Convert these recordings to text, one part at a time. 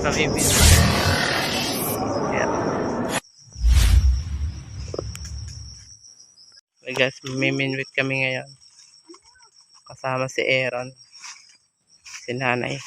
mamimit. Ayan. Okay guys, mimiminwit kami ngayon. Kasama si Aaron. Si nanay.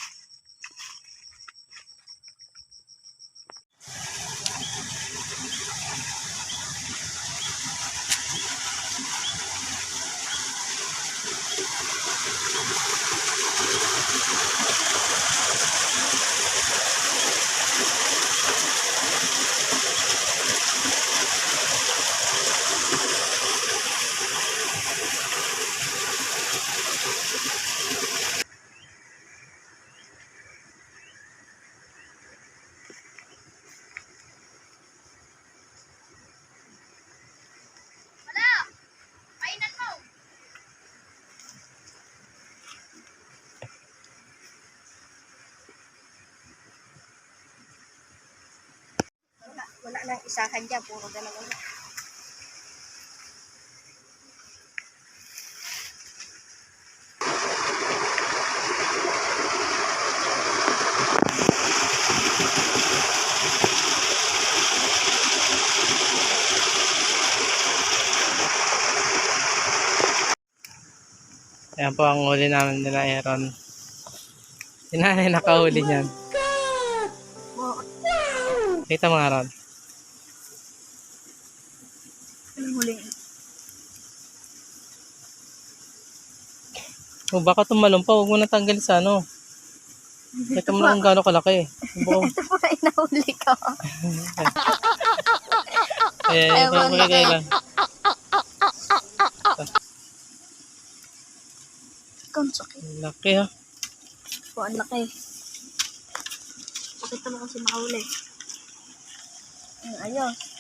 Wala nang isahan dyan, puro dalawa na. Ayan po ang huli namin nila Aaron. Si nanay nakahuli niyan. Kita mga Aaron. Anong huling? Oh, baka tumalon pa, huwag mo natanggal sa ano. Ito mo lang kung gaano kalaki. Ito po na inahuli ko. Ito mo lang. Ang sakit Laki ha. po, ang laki. Sakit naman kasi makahuli. Ayos.